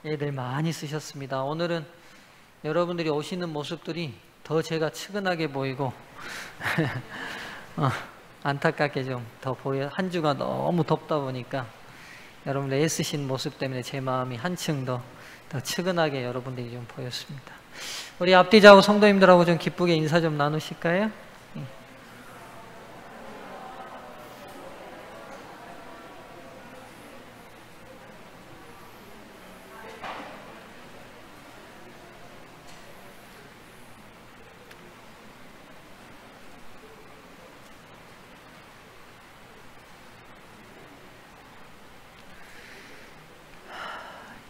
애들 많이 쓰셨습니다. 오늘은 여러분들이 오시는 모습들이 더 제가 측은하게 보이고 안타깝게 좀 더 보여. 한 주가 너무 덥다 보니까 여러분들 애쓰신 모습 때문에 제 마음이 한층 더 측은하게 여러분들이 좀 보였습니다. 우리 앞뒤자고 성도님들하고 좀 기쁘게 인사 좀 나누실까요?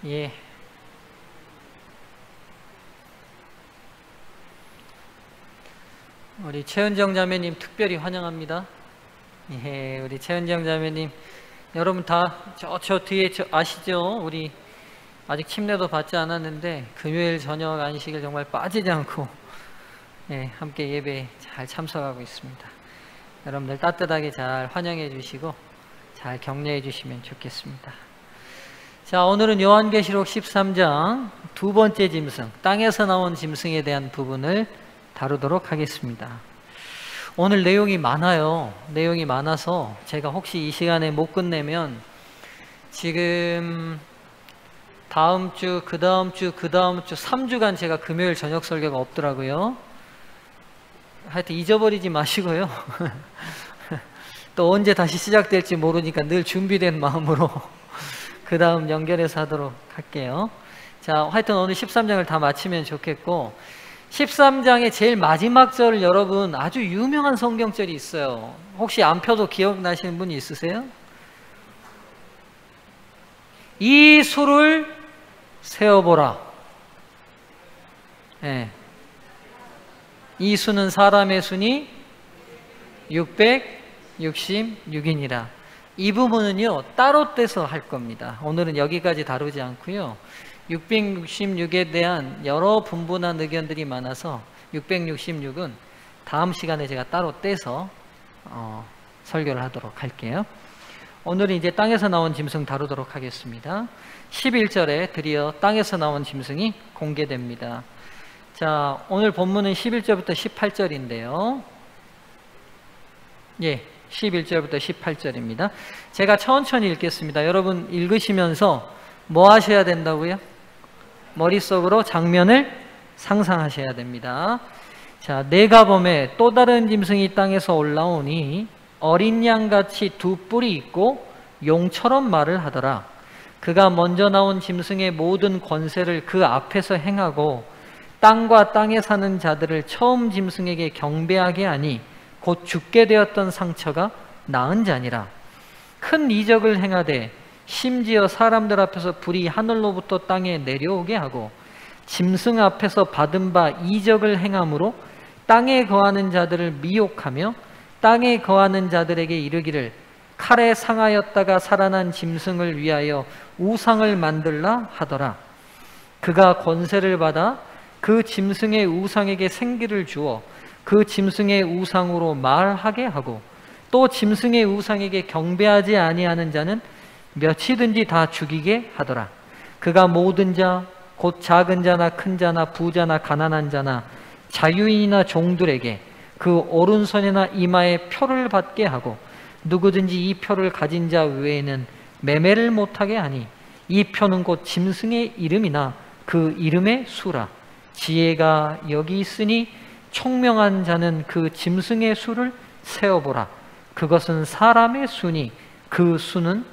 예. 우리 최은정 자매님 특별히 환영합니다. 예, 우리 최은정 자매님, 여러분 다 저 뒤에 아시죠? 우리 아직 침례도 받지 않았는데 금요일 저녁 안식일 정말 빠지지 않고 함께 예배에 잘 참석하고 있습니다. 여러분들 따뜻하게 잘 환영해 주시고 잘 격려해 주시면 좋겠습니다. 자, 오늘은 요한계시록 13장 두 번째 짐승, 땅에서 나온 짐승에 대한 부분을 다루도록 하겠습니다. 오늘 내용이 많아요. 내용이 많아서 제가 혹시 이 시간에 못 끝내면 지금 다음 주, 그 다음 주 3주간 제가 금요일 저녁 설교가 없더라고요. 하여튼 잊어버리지 마시고요. 또 언제 다시 시작될지 모르니까 늘 준비된 마음으로 그 다음 연결해서 하도록 할게요. 자, 하여튼 오늘 13장을 다 마치면 좋겠고, 13장의 제일 마지막 절, 여러분 아주 유명한 성경절이 있어요. 혹시 안 펴도 기억나시는 분이 있으세요? 이 수를 세어보라. 이 수는 사람의 수니 666이니라. 이 부분은요 따로 떼서 할 겁니다. 오늘은 여기까지 다루지 않고요, 666에 대한 여러 분분한 의견들이 많아서 666은 다음 시간에 제가 따로 떼서 설교를 하도록 할게요. 오늘은 이제 땅에서 나온 짐승 다루도록 하겠습니다. 11절에 드디어 땅에서 나온 짐승이 공개됩니다. 자, 오늘 본문은 11절부터 18절인데요. 11절부터 18절입니다. 제가 천천히 읽겠습니다. 여러분 읽으시면서 뭐 하셔야 된다고요? 머릿속으로 장면을 상상하셔야 됩니다. 자, 내가 보매 또 다른 짐승이 땅에서 올라오니 어린 양같이 두 뿔이 있고 용처럼 말을 하더라. 그가 먼저 나온 짐승의 모든 권세를 그 앞에서 행하고 땅과 땅에 사는 자들을 처음 짐승에게 경배하게 하니 곧 죽게 되었던 상처가 나은 자니라. 큰 이적을 행하되 심지어 사람들 앞에서 불이 하늘로부터 땅에 내려오게 하고 짐승 앞에서 받은 바 이적을 행함으로 땅에 거하는 자들을 미혹하며 땅에 거하는 자들에게 이르기를 칼에 상하였다가 살아난 짐승을 위하여 우상을 만들라 하더라. 그가 권세를 받아 그 짐승의 우상에게 생기를 주어 그 짐승의 우상으로 말하게 하고 또 짐승의 우상에게 경배하지 아니하는 자는 몇이든지 다 죽이게 하더라. 그가 모든 자 곧 작은 자나 큰 자나 부자나 가난한 자나 자유인이나 종들에게 그 오른손이나 이마에 표를 받게 하고 누구든지 이 표를 가진 자 외에는 매매를 못하게 하니 이 표는 곧 짐승의 이름이나 그 이름의 수라. 지혜가 여기 있으니 총명한 자는 그 짐승의 수를 세어보라. 그것은 사람의 수니 그 수는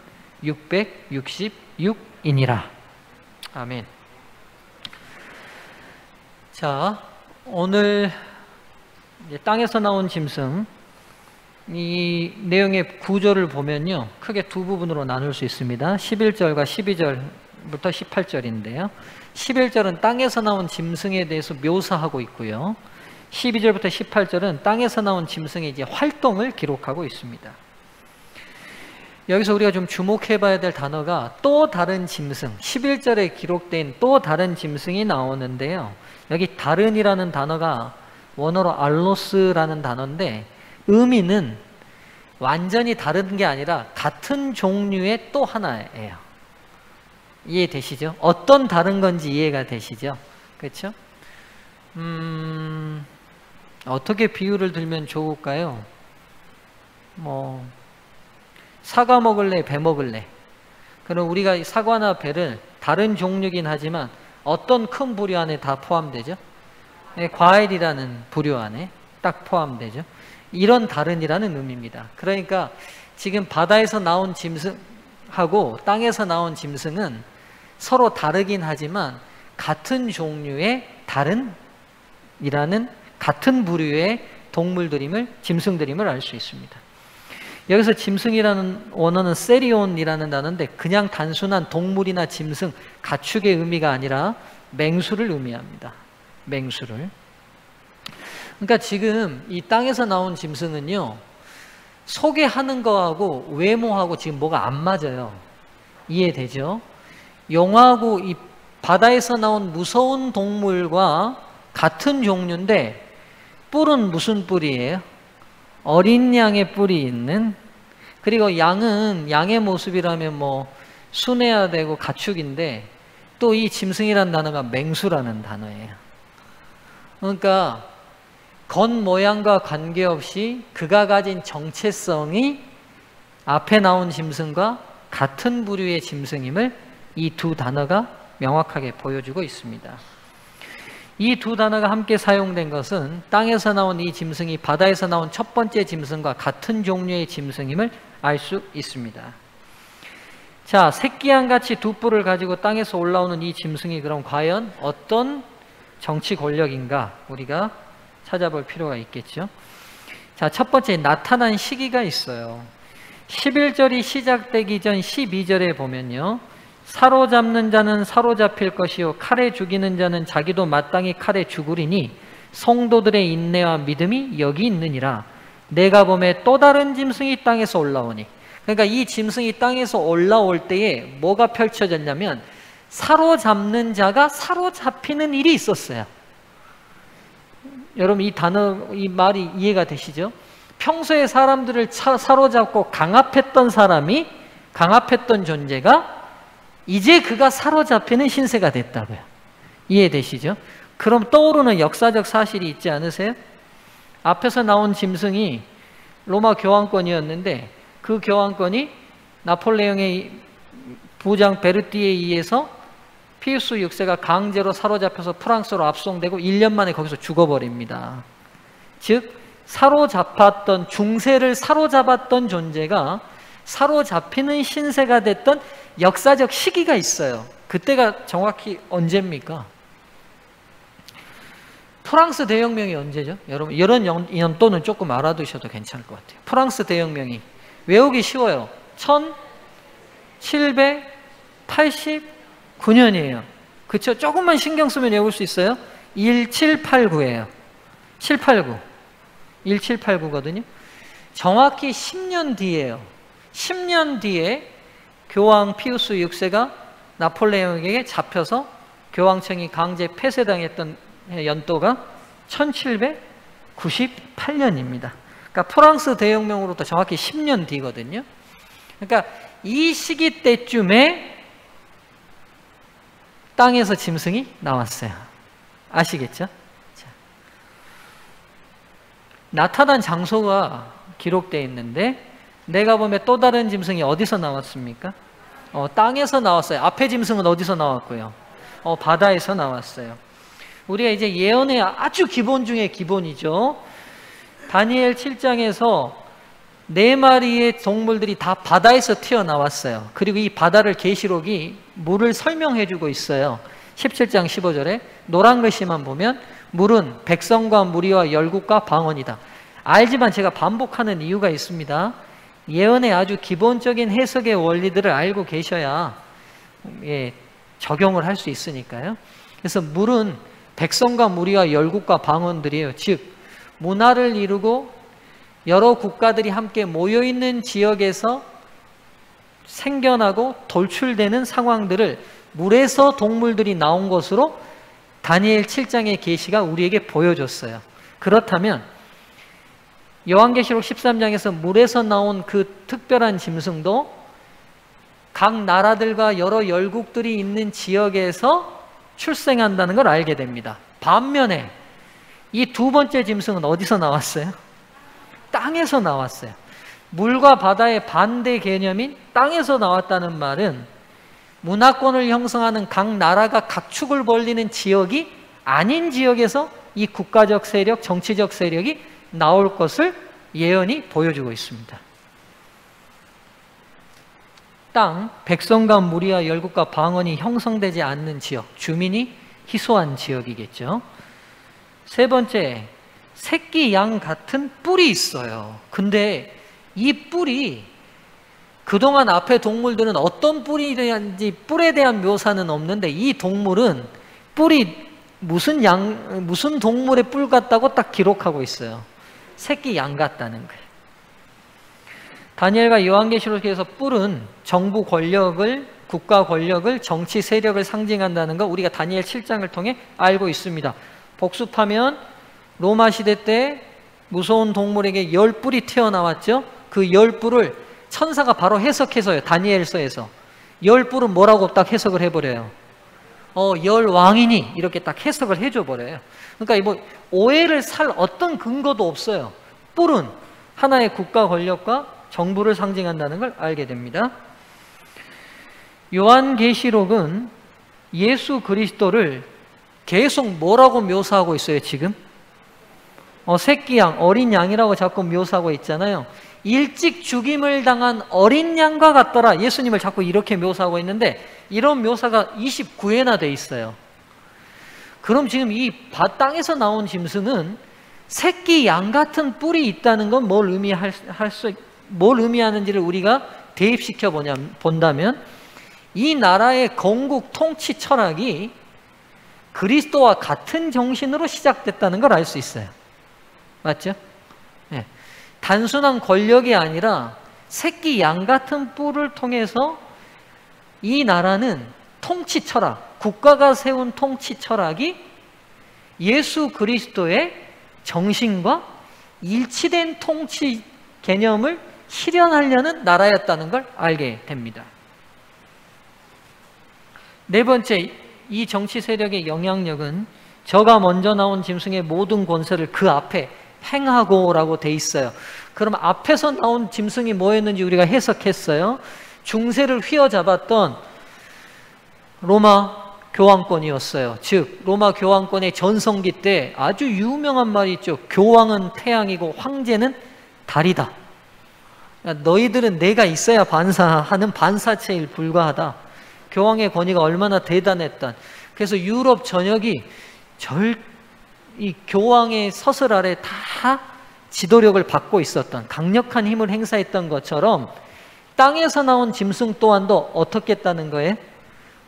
666이니라. 아멘. 자, 오늘 이제 땅에서 나온 짐승, 이 내용의 구조를 보면요 크게 두 부분으로 나눌 수 있습니다. 11절과 12절부터 18절인데요 11절은 땅에서 나온 짐승에 대해서 묘사하고 있고요, 12절부터 18절은 땅에서 나온 짐승의 이제 활동을 기록하고 있습니다. 여기서 우리가 좀 주목해 봐야 될 단어가 또 다른 짐승, 11절에 기록된 또 다른 짐승이 나오는데요, 여기 다른이라는 단어가 원어로 알로스라는 단어인데 의미는 완전히 다른 게 아니라 같은 종류의 또 하나예요. 이해되시죠? 어떤 다른 건지 이해가 되시죠? 그렇죠? 어떻게 비유를 들면 좋을까요? 뭐 사과 먹을래, 배 먹을래? 그럼 우리가 사과나 배를 다른 종류긴 하지만 어떤 큰 부류 안에 다 포함되죠? 네, 과일이라는 부류 안에 딱 포함되죠. 이런 다른이라는 의미입니다. 그러니까 지금 바다에서 나온 짐승하고 땅에서 나온 짐승은 서로 다르긴 하지만 같은 종류의 다른이라는 같은 부류의 동물들임을, 짐승들임을 알 수 있습니다. 여기서 짐승이라는 원어는 세리온이라는 단어인데 그냥 단순한 동물이나 짐승, 가축의 의미가 아니라 맹수를 의미합니다. 맹수를. 그러니까 지금 이 땅에서 나온 짐승은요, 소개하는 거하고 외모하고 지금 뭐가 안 맞아요. 이해되죠? 용하고 이 바다에서 나온 무서운 동물과 같은 종류인데 뿔은 무슨 뿔이에요? 어린 양의 뿔이 있는. 그리고 양은 양의 모습이라면 뭐 순해야 되고 가축인데 또 이 짐승이라는 단어가 맹수라는 단어예요. 그러니까 겉모양과 관계없이 그가 가진 정체성이 앞에 나온 짐승과 같은 부류의 짐승임을 이 두 단어가 명확하게 보여주고 있습니다. 이 두 단어가 함께 사용된 것은 땅에서 나온 이 짐승이 바다에서 나온 첫 번째 짐승과 같은 종류의 짐승임을 알 수 있습니다. 자, 새끼양같이 두 뿔을 가지고 땅에서 올라오는 이 짐승이 그럼 과연 어떤 정치 권력인가 우리가 찾아볼 필요가 있겠죠. 자, 첫 번째 나타난 시기가 있어요. 11절이 시작되기 전 12절에 보면요, 사로잡는 자는 사로잡힐 것이요 칼에 죽이는 자는 자기도 마땅히 칼에 죽으리니 성도들의 인내와 믿음이 여기 있느니라. 내가 보매 또 다른 짐승이 땅에서 올라오니. 그러니까 이 짐승이 땅에서 올라올 때에 뭐가 펼쳐졌냐면 사로잡는 자가 사로잡히는 일이 있었어요. 여러분 이 단어, 이 말이 이해가 되시죠? 평소에 사람들을 사로잡고 강압했던 사람이, 강압했던 존재가 이제 그가 사로잡히는 신세가 됐다고요. 이해되시죠? 그럼 떠오르는 역사적 사실이 있지 않으세요? 앞에서 나온 짐승이 로마 교황권이었는데 그 교황권이 나폴레옹의 부장 베르티에 의해서 피우스 6세가 강제로 사로잡혀서 프랑스로 압송되고 1년 만에 거기서 죽어버립니다. 즉 사로잡았던, 중세를 사로잡았던 존재가 사로잡히는 신세가 됐던 역사적 시기가 있어요. 그때가 정확히 언제입니까? 프랑스 대혁명이 언제죠? 여러분 이런 연도는 조금 알아두셔도 괜찮을 것 같아요. 프랑스 대혁명이 외우기 쉬워요. 1789년이에요. 그렇죠? 조금만 신경 쓰면 외울 수 있어요. 1789예요. 789. 1789거든요. 정확히 10년 뒤에요. 10년 뒤에 교황 피우스 6세가 나폴레옹에게 잡혀서 교황청이 강제 폐쇄당했던 연도가 1798년입니다. 그러니까 프랑스 대혁명으로부터 정확히 10년 뒤거든요. 그러니까 이 시기 때쯤에 땅에서 짐승이 나왔어요. 아시겠죠? 자, 나타난 장소가 기록되어 있는데 내가 보면 또 다른 짐승이 어디서 나왔습니까? 땅에서 나왔어요. 앞에 짐승은 어디서 나왔고요? 바다에서 나왔어요. 우리가 이제 예언의 아주 기본 중에 기본이죠. 다니엘 7장에서 4마리의 동물들이 다 바다에서 튀어나왔어요. 그리고 이 바다를 계시록이 물을 설명해 주고 있어요. 17장 15절에 노란 글씨만 보면 물은 백성과 무리와 열국과 방언이다. 알지만 제가 반복하는 이유가 있습니다. 예언의 아주 기본적인 해석의 원리들을 알고 계셔야 적용을 할 수 있으니까요. 그래서 물은 백성과 무리와 열국과 방언들이에요. 즉 문화를 이루고 여러 국가들이 함께 모여있는 지역에서 생겨나고 돌출되는 상황들을 물에서 동물들이 나온 것으로 다니엘 7장의 계시가 우리에게 보여줬어요. 그렇다면 요한계시록 13장에서 물에서 나온 그 특별한 짐승도 각 나라들과 여러 열국들이 있는 지역에서 출생한다는 걸 알게 됩니다. 반면에 이 두 번째 짐승은 어디서 나왔어요? 땅에서 나왔어요. 물과 바다의 반대 개념인 땅에서 나왔다는 말은 문화권을 형성하는 각 나라가 각축을 벌리는 지역이 아닌 지역에서 이 국가적 세력, 정치적 세력이 나올 것을 예언이 보여주고 있습니다. 땅, 백성과 무리와 열국과 방언이 형성되지 않는 지역, 주민이 희소한 지역이겠죠. 세 번째, 새끼 양 같은 뿔이 있어요. 근데 이 뿔이 그동안 앞에 동물들은 어떤 뿔이든지 뿔에 대한 묘사는 없는데 이 동물은 뿔이 무슨 동물의 뿔 같다고 딱 기록하고 있어요. 새끼 양 같다는 거예요. 다니엘과 요한계시록에서 뿔은 정부 권력을, 국가 권력을, 정치 세력을 상징한다는 거 우리가 다니엘 7장을 통해 알고 있습니다. 복습하면 로마 시대 때 무서운 동물에게 10뿔이 튀어나왔죠. 그 10뿔을 천사가 바로 해석해서요. 다니엘서에서 10뿔은 뭐라고 딱 해석을 해버려요. 열왕이니 이렇게 딱 해석을 해줘버려요. 그러니까 뭐 오해를 살 어떤 근거도 없어요. 뿔은 하나의 국가 권력과 정부를 상징한다는 걸 알게 됩니다. 요한계시록은 예수 그리스도를 계속 뭐라고 묘사하고 있어요, 지금? 새끼 양, 어린 양이라고 자꾸 묘사하고 있잖아요. 일찍 죽임을 당한 어린 양과 같더라. 예수님을 자꾸 이렇게 묘사하고 있는데 이런 묘사가 29회나 돼 있어요. 그럼 지금 이 땅에서 나온 짐승은 새끼 양 같은 뿔이 있다는 건 뭘 의미하는지를 우리가 대입시켜 본다면 이 나라의 건국 통치 철학이 그리스도와 같은 정신으로 시작됐다는 걸 알 수 있어요. 맞죠? 네. 단순한 권력이 아니라 새끼 양 같은 뿔을 통해서 이 나라는 통치 철학, 국가가 세운 통치 철학이 예수 그리스도의 정신과 일치된 통치 개념을 실현하려는 나라였다는 걸 알게 됩니다. 네 번째, 이 정치 세력의 영향력은 저가 먼저 나온 짐승의 모든 권세를 그 앞에 행하고라고 돼 있어요. 그럼 앞에서 나온 짐승이 뭐였는지 우리가 해석했어요. 중세를 휘어잡았던 로마 교황권이었어요. 즉 로마 교황권의 전성기 때 아주 유명한 말이 있죠. 교황은 태양이고 황제는 달이다. 너희들은 내가 있어야 반사하는 반사체일 불과하다. 교황의 권위가 얼마나 대단했던. 그래서 유럽 전역이 이 교황의 서슬 아래 다 지도력을 받고 있었던, 강력한 힘을 행사했던 것처럼 땅에서 나온 짐승 또한도 어떻게 했다는 거예요?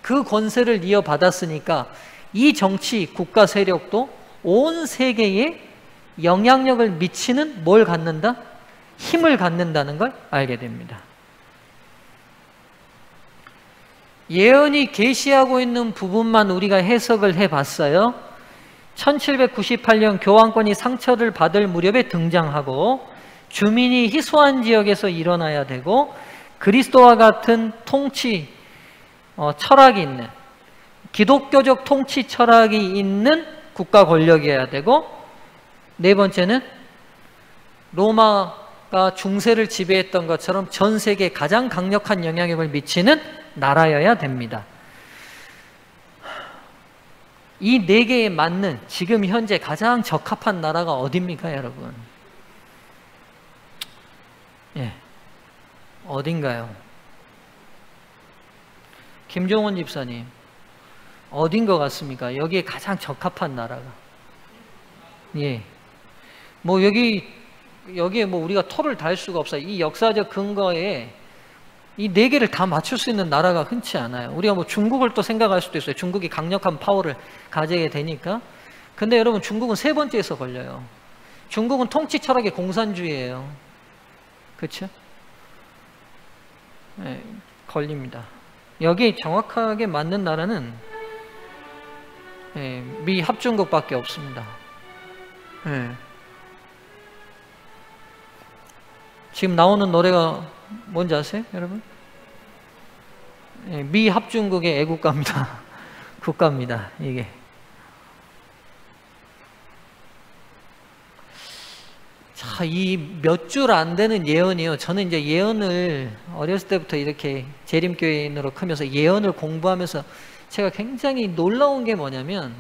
그 권세를 이어받았으니까 이 정치 국가 세력도 온 세계에 영향력을 미치는 뭘 갖는다? 힘을 갖는다는 걸 알게 됩니다. 예언이 계시하고 있는 부분만 우리가 해석을 해봤어요. 1798년 교황권이 상처를 받을 무렵에 등장하고 주민이 희소한 지역에서 일어나야 되고 그리스도와 같은 통치 철학이 있는, 기독교적 통치 철학이 있는 국가 권력이어야 되고, 네 번째는 로마가 중세를 지배했던 것처럼 전 세계에 가장 강력한 영향력을 미치는 나라여야 됩니다. 이 네 개에 맞는 지금 현재 가장 적합한 나라가 어디입니까, 여러분? 예, 어딘가요? 김종원 집사님, 어딘 것 같습니까? 여기에 가장 적합한 나라가. 예. 뭐 여기에 뭐 우리가 토를 달 수가 없어요. 이 역사적 근거에 이 네 개를 다 맞출 수 있는 나라가 흔치 않아요. 우리가 뭐 중국을 또 생각할 수도 있어요. 중국이 강력한 파워를 가지게 되니까. 근데 여러분, 중국은 세 번째에서 걸려요. 중국은 통치 철학의 공산주의예요. 그렇죠? 네, 걸립니다. 여기 정확하게 맞는 나라는 미 합중국밖에 없습니다. 네. 지금 나오는 노래가 뭔지 아세요, 여러분? 미 합중국의 애국가입니다. 국가입니다. 이게. 자, 이 몇 줄 안 되는 예언이요. 저는 이제 예언을 어렸을 때부터 이렇게 재림교인으로 크면서 예언을 공부하면서 제가 굉장히 놀라운 게 뭐냐면,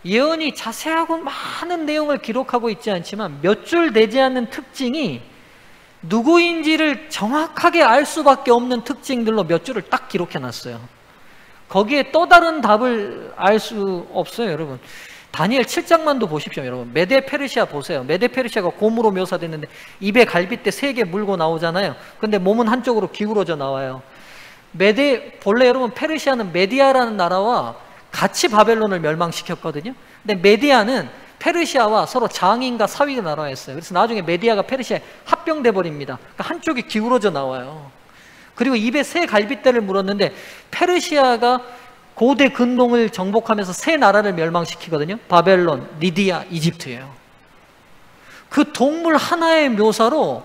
예언이 자세하고 많은 내용을 기록하고 있지 않지만 몇 줄 되지 않는 특징이 누구인지를 정확하게 알 수밖에 없는 특징들로 몇 줄을 딱 기록해 놨어요. 거기에 또 다른 답을 알 수 없어요, 여러분. 다니엘 7장만도 보십시오, 여러분. 메데 페르시아 보세요. 메데 페르시아가 곰으로 묘사됐는데 입에 갈빗대 3개 물고 나오잖아요. 근데 몸은 한쪽으로 기울어져 나와요. 본래 여러분 페르시아는 메디아라는 나라와 같이 바벨론을 멸망시켰거든요. 근데 메디아는 페르시아와 서로 장인과 사위가 나라였어요. 그래서 나중에 메디아가 페르시아에 합병돼 버립니다. 그러니까 한쪽이 기울어져 나와요. 그리고 입에 3 갈빗대를 물었는데, 페르시아가 고대 근동을 정복하면서 3 나라를 멸망시키거든요. 바벨론, 리디아, 이집트예요. 그 동물 하나의 묘사로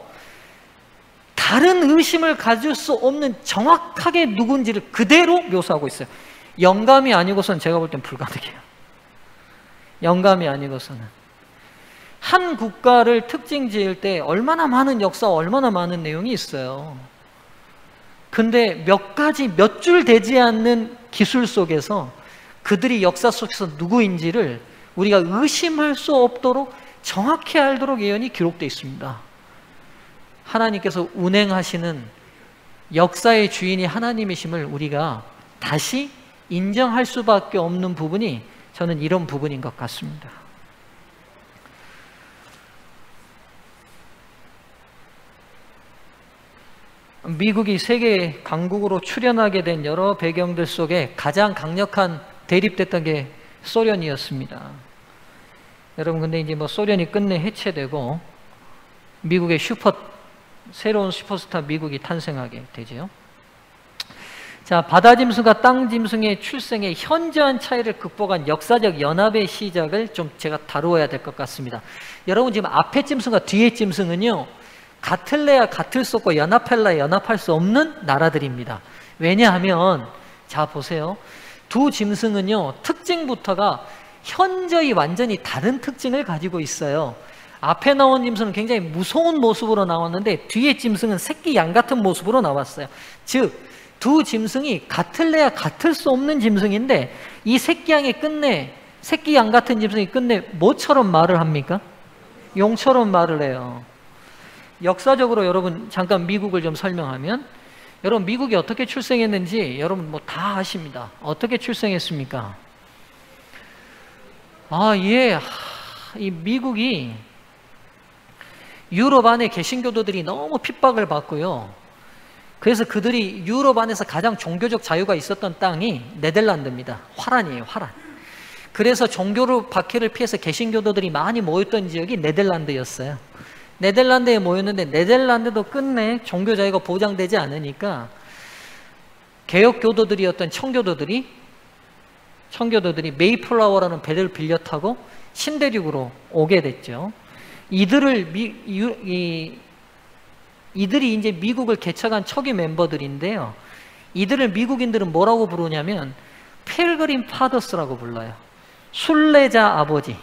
다른 의심을 가질 수 없는 정확하게 누군지를 그대로 묘사하고 있어요. 영감이 아니고서는 제가 볼 땐 불가능해요. 영감이 아니고서는. 한 국가를 특징 지을 때 얼마나 많은 역사와 얼마나 많은 내용이 있어요. 근데 몇 가지, 몇 줄 되지 않는 기술 속에서 그들이 역사 속에서 누구인지를 우리가 의심할 수 없도록 정확히 알도록 예언이 기록되어 있습니다. 하나님께서 운행하시는 역사의 주인이 하나님이심을 우리가 다시 인정할 수밖에 없는 부분이 저는 이런 부분인 것 같습니다. 미국이 세계 강국으로 출현하게 된 여러 배경들 속에 가장 강력한 대립됐던 게 소련이었습니다. 여러분, 근데 이제 뭐 소련이 끝내 해체되고 미국의 새로운 슈퍼스타 미국이 탄생하게 되죠. 자, 바다 짐승과 땅 짐승의 출생의 현저한 차이를 극복한 역사적 연합의 시작을 좀 제가 다루어야 될 것 같습니다. 여러분, 지금 앞에 짐승과 뒤에 짐승은요, 같을래야 같을 수 없고 연합할래야 연합할 수 없는 나라들입니다. 왜냐하면, 자 보세요. 두 짐승은요, 특징부터가 현저히 완전히 다른 특징을 가지고 있어요. 앞에 나온 짐승은 굉장히 무서운 모습으로 나왔는데 뒤에 짐승은 새끼 양 같은 모습으로 나왔어요. 즉, 두 짐승이 같을래야 같을 수 없는 짐승인데, 이 새끼 양 같은 짐승이 끝내 뭐처럼 말을 합니까? 용처럼 말을 해요. 역사적으로 여러분 잠깐 미국을 좀 설명하면, 여러분 미국이 어떻게 출생했는지 여러분 뭐 다 아십니다. 어떻게 출생했습니까? 이 미국이 유럽 안에 개신교도들이 너무 핍박을 받고요. 그래서 그들이 유럽 안에서 가장 종교적 자유가 있었던 땅이 네덜란드입니다. 화란이에요, 화란. 그래서 종교로 박해를 피해서 개신교도들이 많이 모였던 지역이 네덜란드였어요. 네덜란드에 모였는데 네덜란드도 끝내 종교 자유가 보장되지 않으니까 개혁교도들이었던 청교도들이 메이플라워라는 배를 빌려 타고 신대륙으로 오게 됐죠. 이들이 이제 미국을 개척한 초기 멤버들인데요. 이들을 미국인들은 뭐라고 부르냐면 필그림 파더스라고 불러요. 순례자 아버지.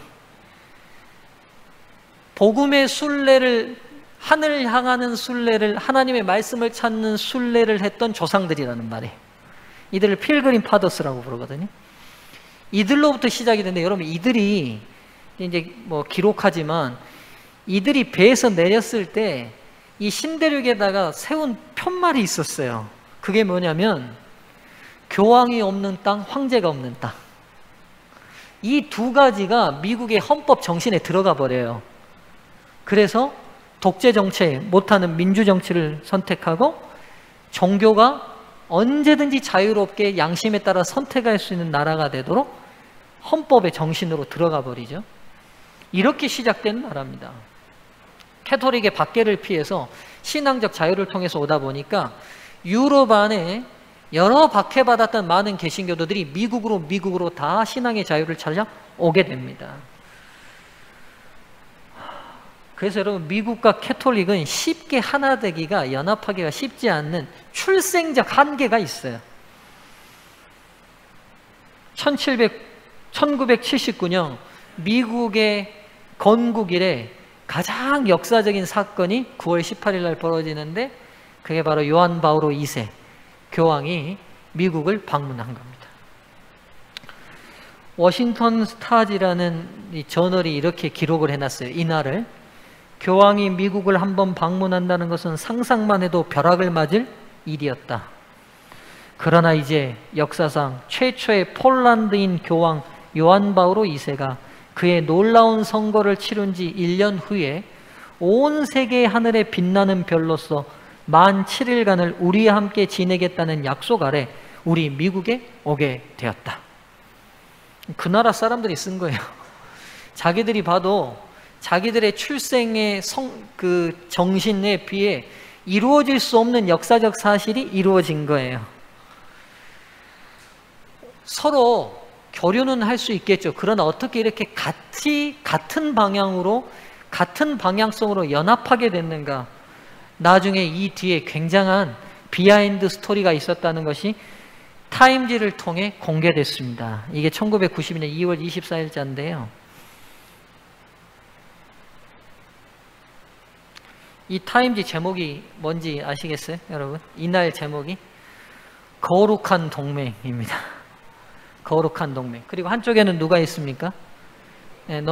복음의 순례를, 하늘을 향하는 순례를, 하나님의 말씀을 찾는 순례를 했던 조상들이라는 말이에요. 이들을 필그림 파더스라고 부르거든요. 이들로부터 시작이 되는데, 여러분 이들이 이제 뭐 기록하지만 이들이 배에서 내렸을 때 이 신대륙에다가 세운 편말이 있었어요. 그게 뭐냐면 교황이 없는 땅, 황제가 없는 땅. 이 두 가지가 미국의 헌법 정신에 들어가 버려요. 그래서 독재 정치 못하는 민주 정치를 선택하고 종교가 언제든지 자유롭게 양심에 따라 선택할 수 있는 나라가 되도록 헌법의 정신으로 들어가 버리죠. 이렇게 시작된 나라입니다. 캐토릭의 박해를 피해서 신앙적 자유를 통해서 오다 보니까 유럽 안에 여러 박해받았던 많은 개신교도들이 미국으로 다 신앙의 자유를 찾아 오게 됩니다. 그래서 여러분 미국과 캐톨릭은 쉽게 하나 되기가 연합하기가 쉽지 않는 출생적 한계가 있어요. 1979년 미국의 건국 이래 가장 역사적인 사건이 9월 18일 날 벌어지는데 그게 바로 요한 바오로 2세 교황이 미국을 방문한 겁니다. 워싱턴 스타즈라는 이 저널이 이렇게 기록을 해놨어요. 이날을 교황이 미국을 한번 방문한다는 것은 상상만 해도 벼락을 맞을 일이었다. 그러나 이제 역사상 최초의 폴란드인 교황 요한 바오로 2세가 그의 놀라운 선거를 치른 지 1년 후에 온 세계의 하늘에 빛나는 별로서 만 7일간을 우리와 함께 지내겠다는 약속 아래 우리 미국에 오게 되었다. 그 나라 사람들이 쓴 거예요. 자기들이 봐도 자기들의 출생의 정신에 비해 이루어질 수 없는 역사적 사실이 이루어진 거예요. 서로 교류는 할 수 있겠죠. 그러나 어떻게 이렇게 같은 방향으로, 같은 방향성으로 연합하게 됐는가? 나중에 이 뒤에 굉장한 비하인드 스토리가 있었다는 것이 타임지를 통해 공개됐습니다. 이게 1992년 2월 24일자인데요. 이 타임지 제목이 뭔지 아시겠어요, 여러분? 이날 제목이 거룩한 동맹입니다. 거룩한 동맹. 그리고 한쪽에는 누가 있습니까? 네,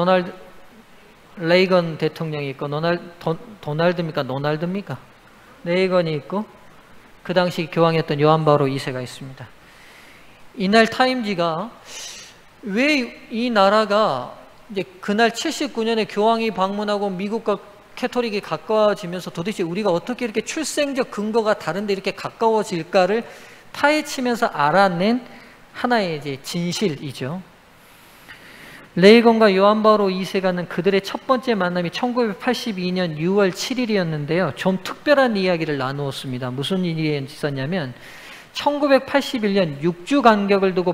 레이건 대통령이 있고, 노날드입니까? 레이건이 있고, 그 당시 교황이었던 요한 바오로 2세가 있습니다. 이날 타임지가 왜 이 나라가 이제 그날 79년에 교황이 방문하고 미국과 캐톨릭이 가까워지면서 도대체 우리가 어떻게 이렇게 출생적 근거가 다른데 이렇게 가까워질까를 파헤치면서 알아낸 하나의 이제 진실이죠. 레이건과 요한 바오로 2세가는 그들의 첫 번째 만남이 1982년 6월 7일이었는데요. 좀 특별한 이야기를 나누었습니다. 무슨 일이 있었냐면 1981년 6주 간격을 두고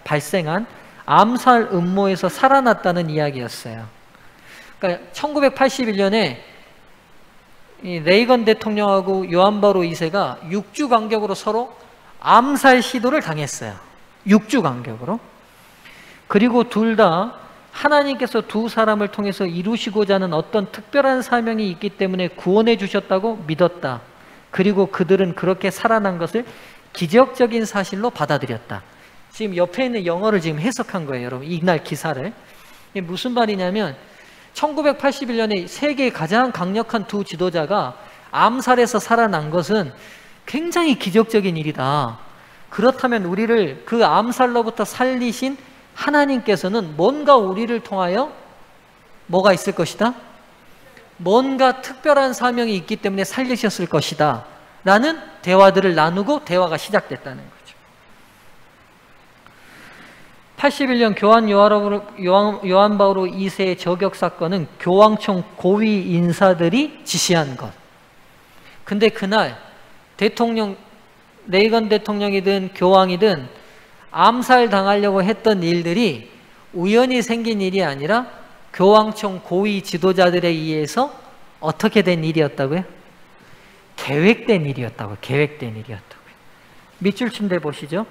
발생한 암살 음모에서 살아났다는 이야기였어요. 그러니까 1981년에 레이건 대통령하고 요한 바오로 2세가 6주 간격으로 서로 암살 시도를 당했어요. 6주 간격으로. 그리고 둘 다 하나님께서 두 사람을 통해서 이루시고자 하는 어떤 특별한 사명이 있기 때문에 구원해 주셨다고 믿었다. 그리고 그들은 그렇게 살아난 것을 기적적인 사실로 받아들였다. 지금 옆에 있는 영어를 지금 해석한 거예요, 여러분. 이날 기사를. 이게 무슨 말이냐면 1981년에 세계의 가장 강력한 두 지도자가 암살에서 살아난 것은 굉장히 기적적인 일이다. 그렇다면 우리를 그 암살로부터 살리신 하나님께서는 뭔가 우리를 통하여 뭐가 있을 것이다? 뭔가 특별한 사명이 있기 때문에 살리셨을 것이다 라는 대화들을 나누고 대화가 시작됐다는 거죠. 81년 요한 바오로 2세의 저격 사건은 교황청 고위 인사들이 지시한 것. 근데 그날 레이건 대통령이든 교황이든 암살 당하려고 했던 일들이 우연히 생긴 일이 아니라 교황청 고위 지도자들에 의해서 어떻게 된 일이었다고요? 계획된 일이었다고요. 밑줄 침대 보시죠.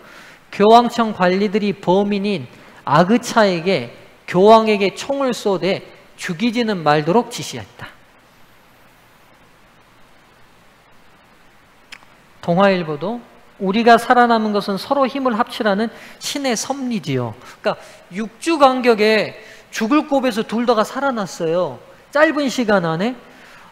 교황청 관리들이 범인인 아그차에게 교황에게 총을 쏘되 죽이지는 말도록 지시했다. 동아일보도 우리가 살아남은 것은 서로 힘을 합치라는 신의 섭리지요. 그러니까 6주 간격에 죽을 곱에서 둘 다가 살아났어요. 짧은 시간 안에.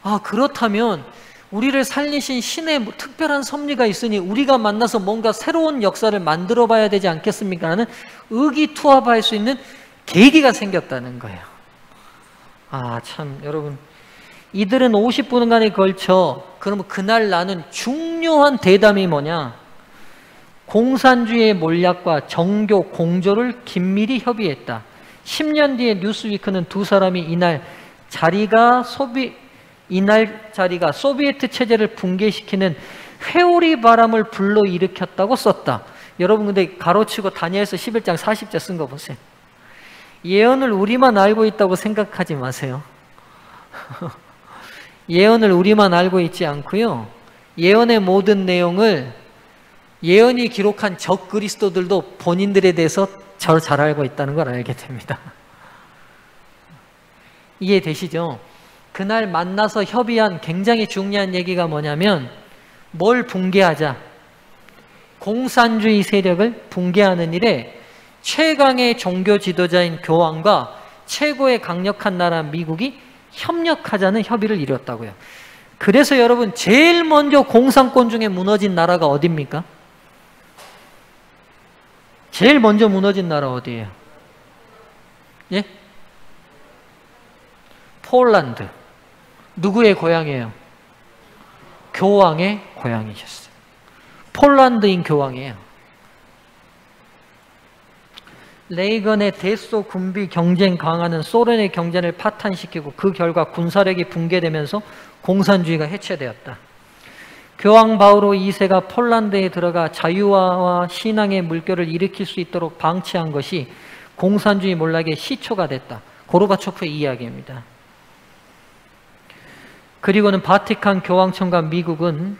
아, 그렇다면 우리를 살리신 신의 특별한 섭리가 있으니 우리가 만나서 뭔가 새로운 역사를 만들어 봐야 되지 않겠습니까? 라는 의기투합할 수 있는 계기가 생겼다는 거예요. 아, 참 여러분, 이들은 50분간에 걸쳐 그러면 그날 나눈 중요한 대담이 뭐냐? 공산주의의 몰약과 정교 공조를 긴밀히 협의했다. 10년 뒤에 뉴스위크는 두 사람이 이날 자리가 소비에트 체제를 붕괴시키는 회오리 바람을 불러일으켰다고 썼다. 여러분 근데 가로치고 다니엘서 11장 40절 쓴 거 보세요. 예언을 우리만 알고 있다고 생각하지 마세요. 예언을 우리만 알고 있지 않고요. 예언의 모든 내용을 예언이 기록한 적 그리스도들도 본인들에 대해서 잘 알고 있다는 걸 알게 됩니다. 이해되시죠? 그날 만나서 협의한 굉장히 중요한 얘기가 뭐냐면 뭘 붕괴하자? 공산주의 세력을 붕괴하는 일에 최강의 종교 지도자인 교황과 최고의 강력한 나라 미국이 협력하자는 협의를 이뤘다고요. 그래서 여러분 제일 먼저 공산권 중에 무너진 나라가 어디입니까? 제일 먼저 무너진 나라 어디예요? 예? 폴란드. 누구의 고향이에요? 교황의 고향이셨어요. 폴란드인 교황이에요. 레이건의 대소 군비 경쟁 강화는 소련의 경제를 파탄시키고 그 결과 군사력이 붕괴되면서 공산주의가 해체되었다. 교황 바오로 2세가 폴란드에 들어가 자유화와 신앙의 물결을 일으킬 수 있도록 방치한 것이 공산주의 몰락의 시초가 됐다. 고르바초프의 이야기입니다. 그리고는 바티칸 교황청과 미국은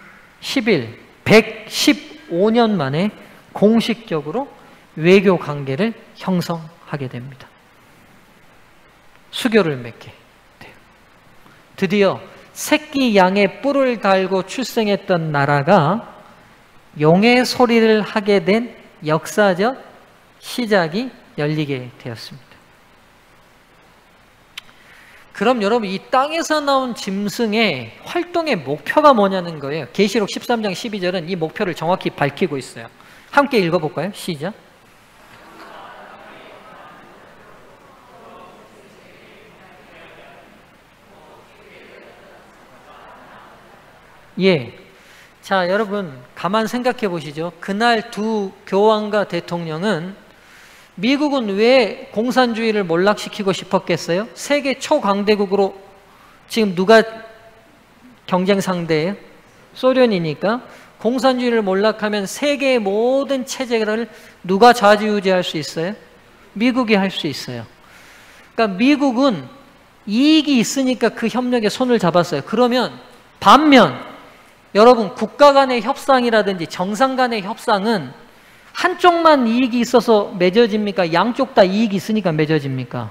115년 만에 공식적으로 외교 관계를 형성하게 됩니다. 수교를 맺게 돼요. 드디어 새끼 양의 뿔을 달고 출생했던 나라가 용의 소리를 하게 된 역사적 시작이 열리게 되었습니다. 그럼 여러분 이 땅에서 나온 짐승의 활동의 목표가 뭐냐는 거예요. 계시록 13장 12절은 이 목표를 정확히 밝히고 있어요. 함께 읽어볼까요? 시작. 예. 자, 여러분 가만 생각해 보시죠. 그날 두 교황과 대통령은 미국은 왜 공산주의를 몰락시키고 싶었겠어요? 세계 초강대국으로 지금 누가 경쟁 상대예요? 소련이니까 공산주의를 몰락하면 세계의 모든 체제를 누가 좌지우지할 수 있어요? 미국이 할 수 있어요. 그러니까 미국은 이익이 있으니까 그 협력에 손을 잡았어요. 그러면 반면 여러분 국가 간의 협상이라든지 정상 간의 협상은 한쪽만 이익이 있어서 맺어집니까? 양쪽 다 이익이 있으니까 맺어집니까?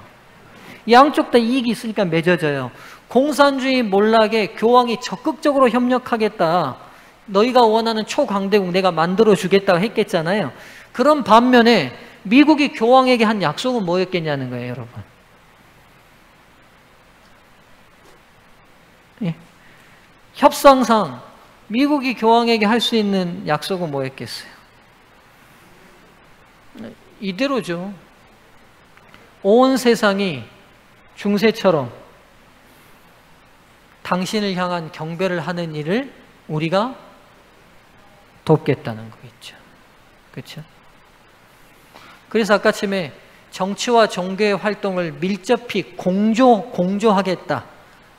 양쪽 다 이익이 있으니까 맺어져요. 공산주의 몰락에 교황이 적극적으로 협력하겠다. 너희가 원하는 초강대국 내가 만들어주겠다고 했겠잖아요. 그런 반면에 미국이 교황에게 한 약속은 뭐였겠냐는 거예요, 여러분. 예. 협상상 미국이 교황에게 할 수 있는 약속은 뭐였겠어요? 이대로죠. 온 세상이 중세처럼 당신을 향한 경배를 하는 일을 우리가 돕겠다는 거겠죠. 그렇죠? 그래서 아까쯤에 정치와 종교의 활동을 밀접히 공조하겠다.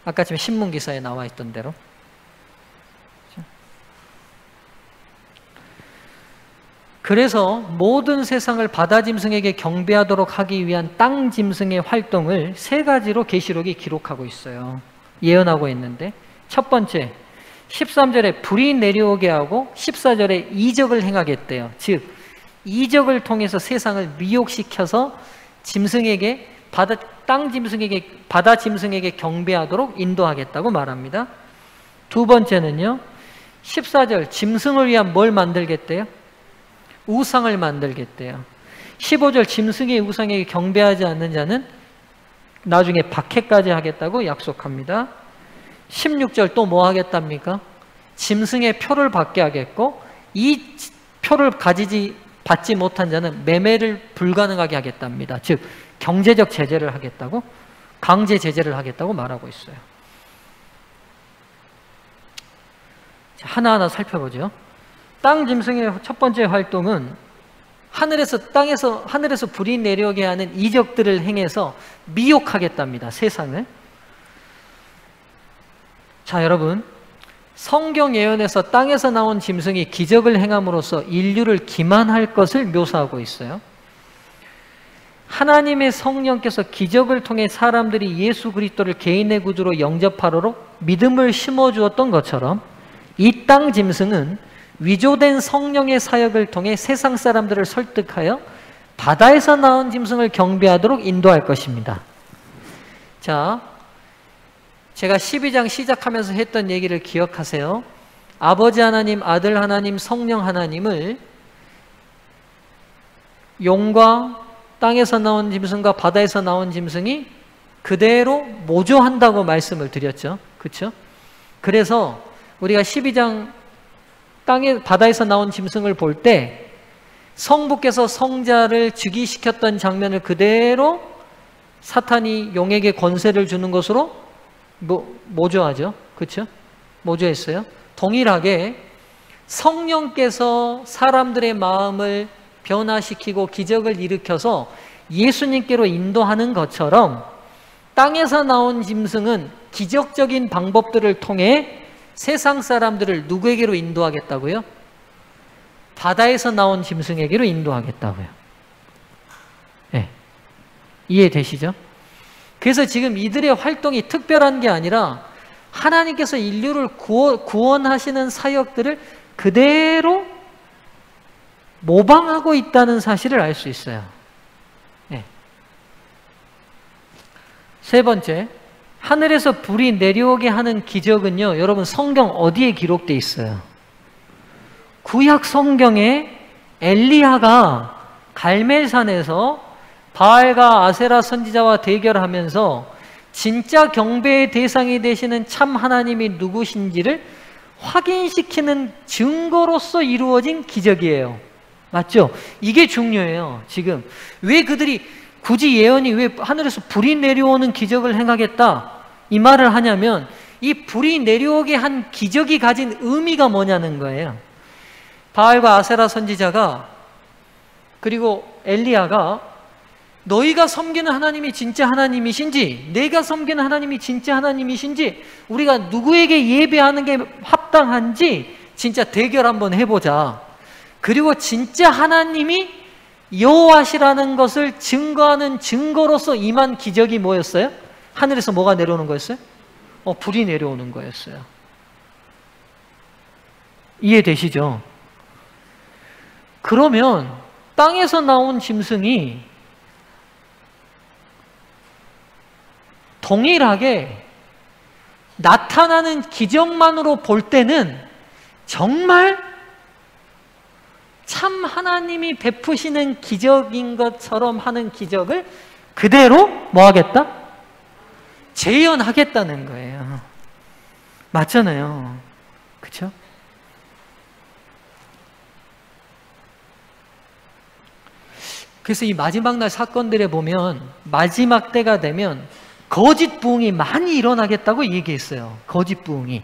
아까쯤에 신문기사에 나와 있던 대로. 그래서 모든 세상을 바다 짐승에게 경배하도록 하기 위한 땅 짐승의 활동을 세 가지로 계시록이 기록하고 있어요. 예언하고 있는데 첫 번째 13절에 불이 내려오게 하고 14절에 이적을 행하겠대요. 즉 이적을 통해서 세상을 미혹시켜서 짐승에게 바다 짐승에게 경배하도록 인도하겠다고 말합니다. 두 번째는요. 14절 짐승을 위한 뭘 만들겠대요? 우상을 만들겠대요. 15절 짐승의 우상에게 경배하지 않는 자는 나중에 박해까지 하겠다고 약속합니다. 16절 또 뭐 하겠답니까? 짐승의 표를 받게 하겠고 이 표를 받지 못한 자는 매매를 불가능하게 하겠답니다. 즉 경제적 제재를 하겠다고, 강제 제재를 하겠다고 말하고 있어요. 자, 하나하나 살펴보죠. 땅 짐승의 첫 번째 활동은 하늘에서 불이 내려오게 하는 이적들을 행해서 미혹하겠답니다. 세상을. 자, 여러분 성경 예언에서 땅에서 나온 짐승이 기적을 행함으로써 인류를 기만할 것을 묘사하고 있어요. 하나님의 성령께서 기적을 통해 사람들이 예수 그리스도를 개인의 구주로 영접하도록 믿음을 심어주었던 것처럼 이 땅 짐승은 위조된 성령의 사역을 통해 세상 사람들을 설득하여 바다에서 나온 짐승을 경배하도록 인도할 것입니다. 자, 제가 12장 시작하면서 했던 얘기를 기억하세요. 아버지 하나님, 아들 하나님, 성령 하나님을 용과 땅에서 나온 짐승과 바다에서 나온 짐승이 그대로 모조한다고 말씀을 드렸죠. 그렇죠? 그래서 우리가 12장 바다에서 나온 짐승을 볼 때 성부께서 성자를 즉위시켰던 장면을 그대로 사탄이 용에게 권세를 주는 것으로 모조하죠. 그렇죠? 모조했어요. 동일하게 성령께서 사람들의 마음을 변화시키고 기적을 일으켜서 예수님께로 인도하는 것처럼 땅에서 나온 짐승은 기적적인 방법들을 통해 세상 사람들을 누구에게로 인도하겠다고요? 바다에서 나온 짐승에게로 인도하겠다고요. 네. 이해되시죠? 그래서 지금 이들의 활동이 특별한 게 아니라 하나님께서 인류를 구원하시는 사역들을 그대로 모방하고 있다는 사실을 알 수 있어요. 네. 세 번째, 하늘에서 불이 내려오게 하는 기적은요, 여러분 성경 어디에 기록되어 있어요? 구약 성경에 엘리야가 갈멜산에서 바알과 아세라 선지자와 대결하면서 진짜 경배의 대상이 되시는 참 하나님이 누구신지를 확인시키는 증거로서 이루어진 기적이에요. 맞죠? 이게 중요해요. 지금 왜 그들이 굳이 예언이 왜 하늘에서 불이 내려오는 기적을 행하겠다 이 말을 하냐면 이 불이 내려오게 한 기적이 가진 의미가 뭐냐는 거예요. 바알과 아세라 선지자가 그리고 엘리야가 너희가 섬기는 하나님이 진짜 하나님이신지 내가 섬기는 하나님이 진짜 하나님이신지 우리가 누구에게 예배하는 게 합당한지 진짜 대결 한번 해보자. 그리고 진짜 하나님이 여호와시라는 것을 증거하는 증거로서 임한 기적이 뭐였어요? 하늘에서 뭐가 내려오는 거였어요? 불이 내려오는 거였어요. 이해되시죠? 그러면 땅에서 나온 짐승이 동일하게 나타나는 기적만으로 볼 때는 정말 참 하나님이 베푸시는 기적인 것처럼 하는 기적을 그대로 뭐 하겠다? 재현하겠다는 거예요. 맞잖아요. 그렇죠? 그래서 이 마지막 날 사건들에 보면 마지막 때가 되면 거짓 부흥이 많이 일어나겠다고 얘기했어요. 거짓 부흥이.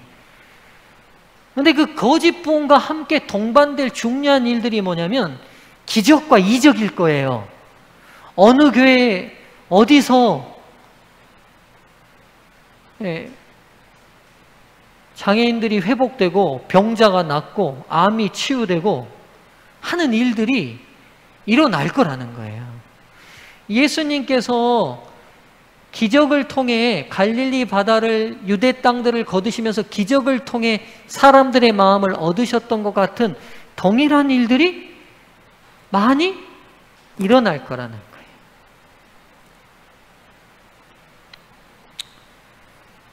근데 그 거짓 부흥과 함께 동반될 중요한 일들이 뭐냐면 기적과 이적일 거예요. 어느 교회에 어디서 장애인들이 회복되고 병자가 낫고 암이 치유되고 하는 일들이 일어날 거라는 거예요. 예수님께서 기적을 통해 갈릴리 바다를 유대 땅들을 거두시면서 기적을 통해 사람들의 마음을 얻으셨던 것 같은 동일한 일들이 많이 일어날 거라는 거예요.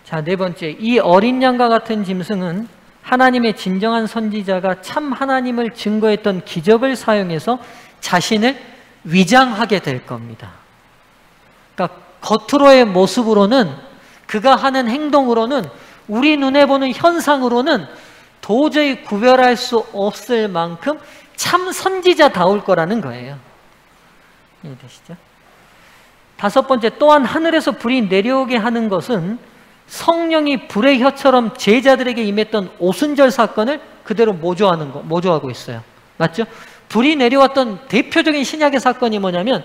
자, 네 번째, 이 어린 양과 같은 짐승은 하나님의 진정한 선지자가 참 하나님을 증거했던 기적을 사용해서 자신을 위장하게 될 겁니다. 그러니까 겉으로의 모습으로는 그가 하는 행동으로는 우리 눈에 보는 현상으로는 도저히 구별할 수 없을 만큼 참 선지자다울 거라는 거예요. 이해되시죠? 다섯 번째, 또한 하늘에서 불이 내려오게 하는 것은 성령이 불의 혀처럼 제자들에게 임했던 오순절 사건을 그대로 모조하고 있어요. 맞죠? 불이 내려왔던 대표적인 신약의 사건이 뭐냐면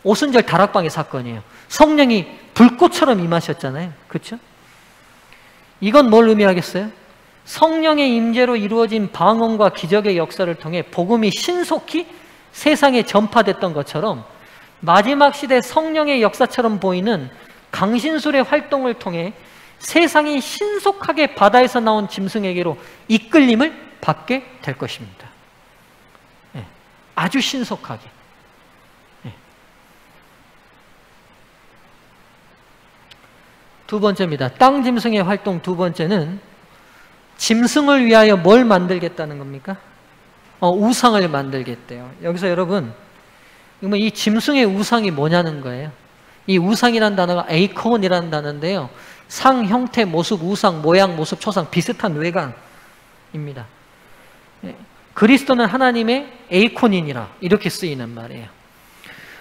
오순절 다락방의 사건이에요. 성령이 불꽃처럼 임하셨잖아요. 그렇죠? 이건 뭘 의미하겠어요? 성령의 임재로 이루어진 방언과 기적의 역사를 통해 복음이 신속히 세상에 전파됐던 것처럼 마지막 시대 성령의 역사처럼 보이는 강신술의 활동을 통해 세상이 신속하게 바다에서 나온 짐승에게로 이끌림을 받게 될 것입니다. 예, 아주 신속하게. 예. 두 번째입니다. 땅 짐승의 활동 두 번째는 짐승을 위하여 뭘 만들겠다는 겁니까? 우상을 만들겠대요. 여기서 여러분, 이 짐승의 우상이 뭐냐는 거예요. 이 우상이라는 단어가 에이콘이라는 단어인데요. 상, 형태, 모습, 우상, 모양, 모습, 초상, 비슷한 외관입니다. 그리스도는 하나님의 에이콘이니라 이렇게 쓰이는 말이에요.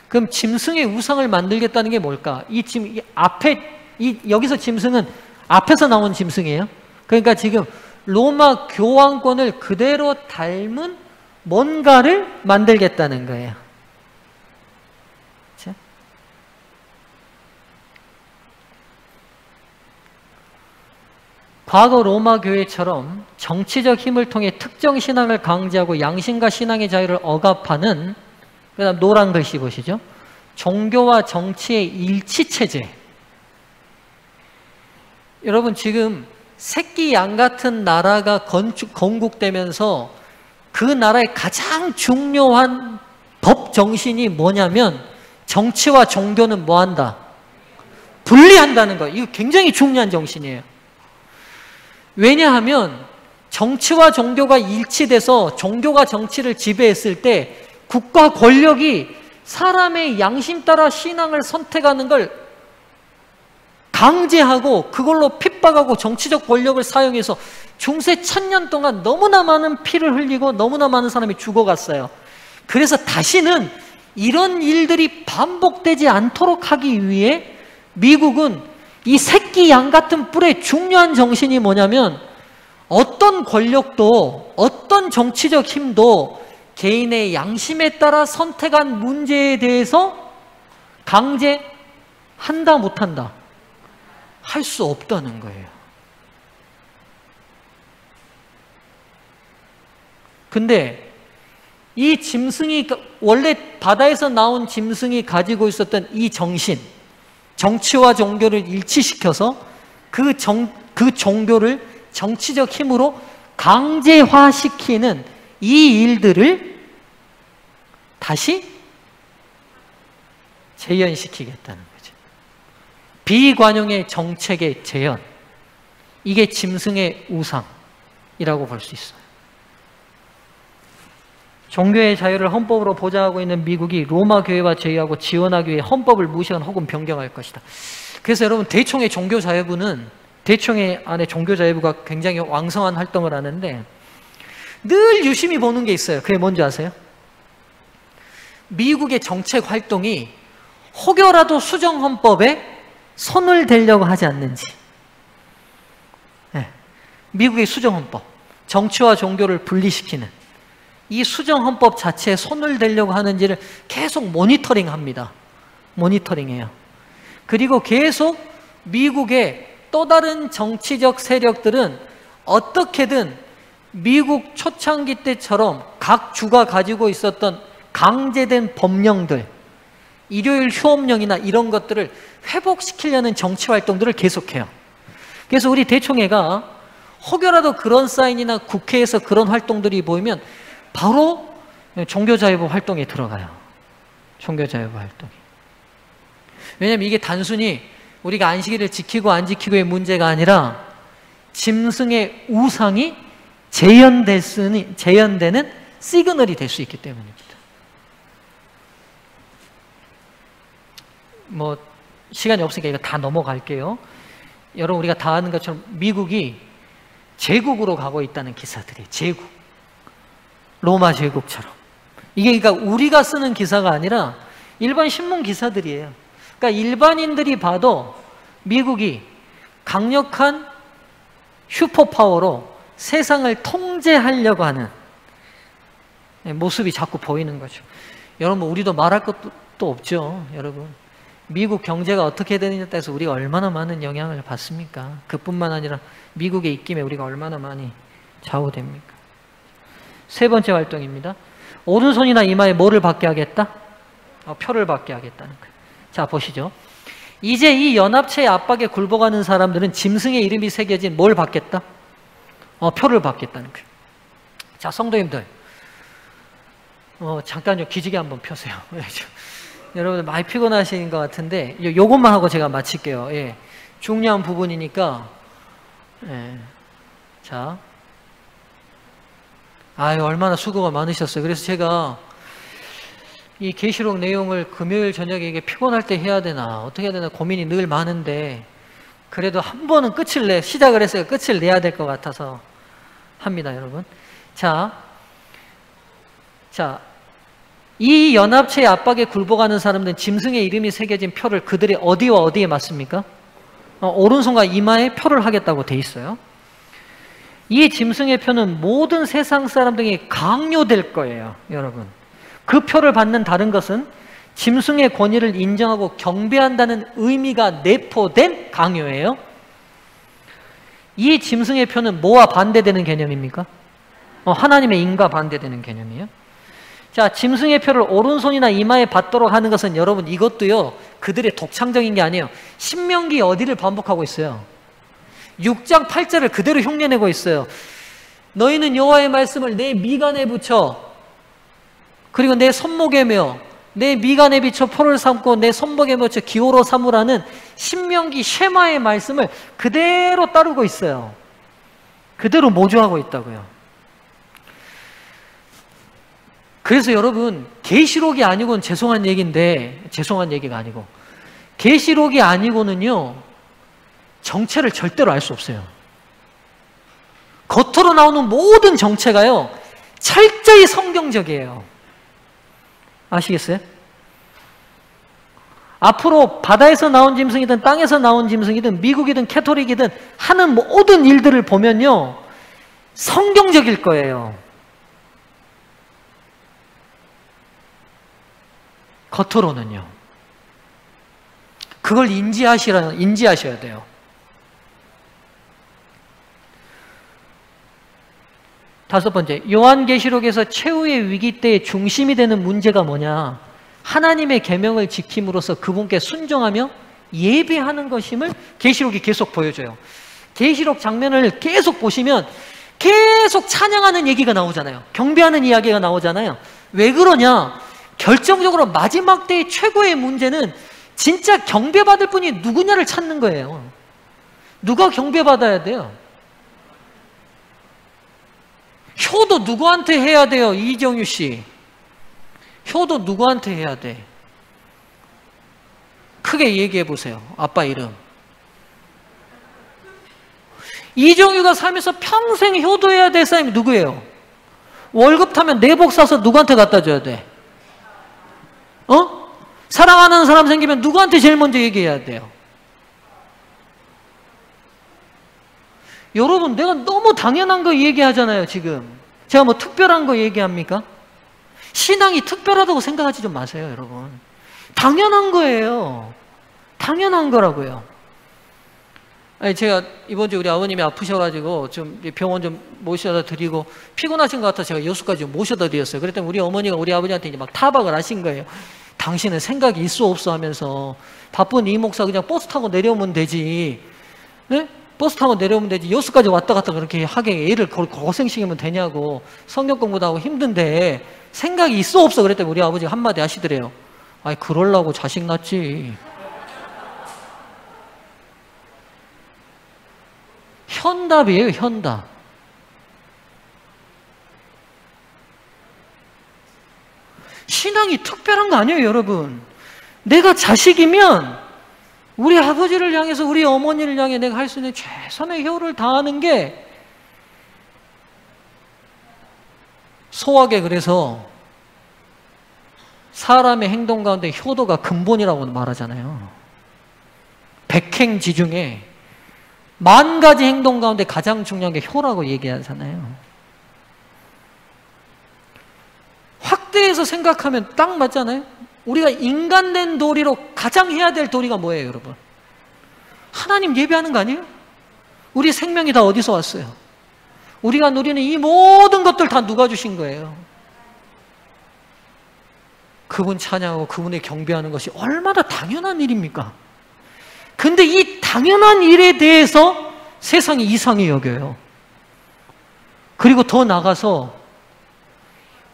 그럼 짐승의 우상을 만들겠다는 게 뭘까? 여기서 짐승은 앞에서 나온 짐승이에요. 그러니까 지금 로마 교황권을 그대로 닮은 뭔가를 만들겠다는 거예요. 그렇죠? 과거 로마 교회처럼 정치적 힘을 통해 특정 신앙을 강제하고 양심과 신앙의 자유를 억압하는, 그다음 노란 글씨 보시죠. 종교와 정치의 일치체제. 여러분, 지금 새끼 양 같은 나라가 건국되면서 그 나라의 가장 중요한 법 정신이 뭐냐면 정치와 종교는 뭐한다? 분리한다는 거예요. 이거 굉장히 중요한 정신이에요. 왜냐하면 정치와 종교가 일치돼서 종교가 정치를 지배했을 때 국가 권력이 사람의 양심 따라 신앙을 선택하는 걸 강제하고 그걸로 핍박하고 정치적 권력을 사용해서 중세 1000년 동안 너무나 많은 피를 흘리고 너무나 많은 사람이 죽어갔어요. 그래서 다시는 이런 일들이 반복되지 않도록 하기 위해 미국은 이 새끼 양 같은 뿔의 중요한 정신이 뭐냐면 어떤 권력도 어떤 정치적 힘도 개인의 양심에 따라 선택한 문제에 대해서 강제한다 못한다 할 수 없다는 거예요. 근데 이 짐승이, 원래 바다에서 나온 짐승이 가지고 있었던 이 정신, 정치와 종교를 일치시켜서 그 종교를 정치적 힘으로 강제화시키는 이 일들을 다시 재현시키겠다는 거죠. 비관용의 정책의 재현, 이게 짐승의 우상이라고 볼 수 있어요. 종교의 자유를 헌법으로 보장하고 있는 미국이 로마 교회와 제의하고 지원하기 위해 헌법을 무시한 혹은 변경할 것이다. 그래서 여러분, 대총회 종교자유부는, 대총회 안에 종교자유부가 굉장히 왕성한 활동을 하는데 늘 유심히 보는 게 있어요. 그게 뭔지 아세요? 미국의 정책 활동이 혹여라도 수정헌법에 손을 대려고 하지 않는지. 네. 미국의 수정헌법, 정치와 종교를 분리시키는 이 수정헌법 자체에 손을 대려고 하는지를 계속 모니터링합니다. 모니터링해요. 그리고 계속 미국의 또 다른 정치적 세력들은 어떻게든 미국 초창기 때처럼 각 주가 가지고 있었던 강제된 법령들, 일요일 휴업령이나 이런 것들을 회복시키려는 정치 활동들을 계속해요. 그래서 우리 대총회가 혹여라도 그런 사인이나 국회에서 그런 활동들이 보이면 바로 종교자유부 활동에 들어가요. 종교자유부 활동이. 왜냐하면 이게 단순히 우리가 안식일을 지키고 안 지키고의 문제가 아니라 짐승의 우상이 재현되는 시그널이 될 수 있기 때문입니다. 시간이 없으니까 이거 다 넘어갈게요. 여러분, 우리가 다 아는 것처럼 미국이 제국으로 가고 있다는 기사들이에요. 제국. 로마 제국처럼. 이게 그러니까 우리가 쓰는 기사가 아니라 일반 신문 기사들이에요. 그러니까 일반인들이 봐도 미국이 강력한 슈퍼파워로 세상을 통제하려고 하는 모습이 자꾸 보이는 거죠. 여러분, 우리도 말할 것도 없죠. 여러분, 미국 경제가 어떻게 되느냐에 따라서 우리가 얼마나 많은 영향을 받습니까? 그뿐만 아니라 미국의 입김에 우리가 얼마나 많이 좌우됩니까? 세 번째 활동입니다. 오른손이나 이마에 뭐를 받게 하겠다? 표를 받게 하겠다는 거예요. 자, 보시죠. 이제 이 연합체의 압박에 굴복하는 사람들은 짐승의 이름이 새겨진 뭘 받겠다? 표를 받겠다는 거예요. 자, 성도님들, 잠깐요, 기지개 한번 펴세요. 여러분들 많이 피곤하신 것 같은데 요것만 하고 제가 마칠게요. 예, 중요한 부분이니까. 예. 자, 아유, 얼마나 수고가 많으셨어요. 그래서 제가 이 계시록 내용을 금요일 저녁에 이게 피곤할 때 해야 되나 어떻게 해야 되나 고민이 늘 많은데, 그래도 한 번은 시작을 했어요. 끝을 내야 될 것 같아서 합니다, 여러분. 자, 이 연합체의 압박에 굴복하는 사람들은 짐승의 이름이 새겨진 표를 그들의 어디와 어디에 맞습니까? 오른손과 이마에 표를 하겠다고 돼 있어요. 이 짐승의 표는 모든 세상 사람들에게 강요될 거예요, 여러분. 그 표를 받는 다른 것은 짐승의 권위를 인정하고 경배한다는 의미가 내포된 강요예요. 이 짐승의 표는 뭐와 반대되는 개념입니까? 하나님의 인과 반대되는 개념이에요. 자, 짐승의 표를 오른손이나 이마에 받도록 하는 것은 여러분 이것도요, 그들의 독창적인 게 아니에요. 신명기 어디를 반복하고 있어요? 6장 8절을 그대로 흉내내고 있어요. 너희는 여호와의 말씀을 내 미간에 붙여, 그리고 내 손목에 메어, 내 미간에 비춰 표를 삼고 내 손목에 붙여 기호로 삼으라는 신명기 쉐마의 말씀을 그대로 따르고 있어요. 그대로 모조하고 있다고요. 그래서 여러분, 계시록이 아니고는 죄송한 얘기인데, 죄송한 얘기가 아니고, 계시록이 아니고는요 정체를 절대로 알 수 없어요. 겉으로 나오는 모든 정체가요 철저히 성경적이에요. 아시겠어요? 앞으로 바다에서 나온 짐승이든 땅에서 나온 짐승이든 미국이든 캐토릭이든 하는 모든 일들을 보면요 성경적일 거예요. 겉으로는요. 그걸 인지하셔야 돼요. 다섯 번째, 요한계시록에서 최후의 위기 때의 중심이 되는 문제가 뭐냐? 하나님의 계명을 지킴으로써 그분께 순종하며 예배하는 것임을 계시록이 계속 보여줘요. 계시록 장면을 계속 보시면 계속 찬양하는 얘기가 나오잖아요. 경배하는 이야기가 나오잖아요. 왜 그러냐? 결정적으로 마지막 때의 최고의 문제는 진짜 경배받을 분이 누구냐를 찾는 거예요. 누가 경배받아야 돼요? 효도 누구한테 해야 돼요? 이정유 씨, 효도 누구한테 해야 돼? 크게 얘기해 보세요. 아빠 이름. 이정유가 살면서 평생 효도해야 될 사람이 누구예요? 월급 타면 내복 사서 누구한테 갖다 줘야 돼? 사랑하는 사람 생기면 누구한테 제일 먼저 얘기해야 돼요? 여러분, 내가 너무 당연한 거 얘기하잖아요, 지금. 제가 뭐 특별한 거 얘기합니까? 신앙이 특별하다고 생각하지 좀 마세요, 여러분. 당연한 거예요. 당연한 거라고요. 아니, 제가 이번 주에 우리 아버님이 아프셔가지고 좀 병원 좀 모셔다 드리고 피곤하신 것 같아서 제가 여수까지 모셔다 드렸어요. 그랬더니 우리 어머니가 우리 아버지한테 이제 막 타박을 하신 거예요. 당신은 생각이 있어 없어 하면서 바쁜 이 목사 그냥 버스 타고 내려오면 되지. 네? 버스 타고 내려오면 되지. 여수까지 왔다 갔다 그렇게 하게 애를 고생시키면 되냐고. 성경 공부도 하고 힘든데 생각이 있어 없어 그랬더니 우리 아버지가 한마디 하시더래요. 아이, 그러려고 자식 낳지. 현답이에요, 현답. 신앙이 특별한 거 아니에요, 여러분. 내가 자식이면 우리 아버지를 향해서 우리 어머니를 향해 내가 할 수 있는 최선의 효를 다하는 게, 소학에 그래서 사람의 행동 가운데 효도가 근본이라고 말하잖아요. 100행지 중에 10,000가지 행동 가운데 가장 중요한 게 효라고 얘기하잖아요. 확대해서 생각하면 딱 맞잖아요. 우리가 인간된 도리로 가장 해야 될 도리가 뭐예요, 여러분? 하나님 예배하는 거 아니에요? 우리 생명이 다 어디서 왔어요? 우리가 누리는 이 모든 것들 다 누가 주신 거예요? 그분 찬양하고 그분에 경배하는 것이 얼마나 당연한 일입니까? 근데 이 당연한 일에 대해서 세상이 이상히 여겨요. 그리고 더 나가서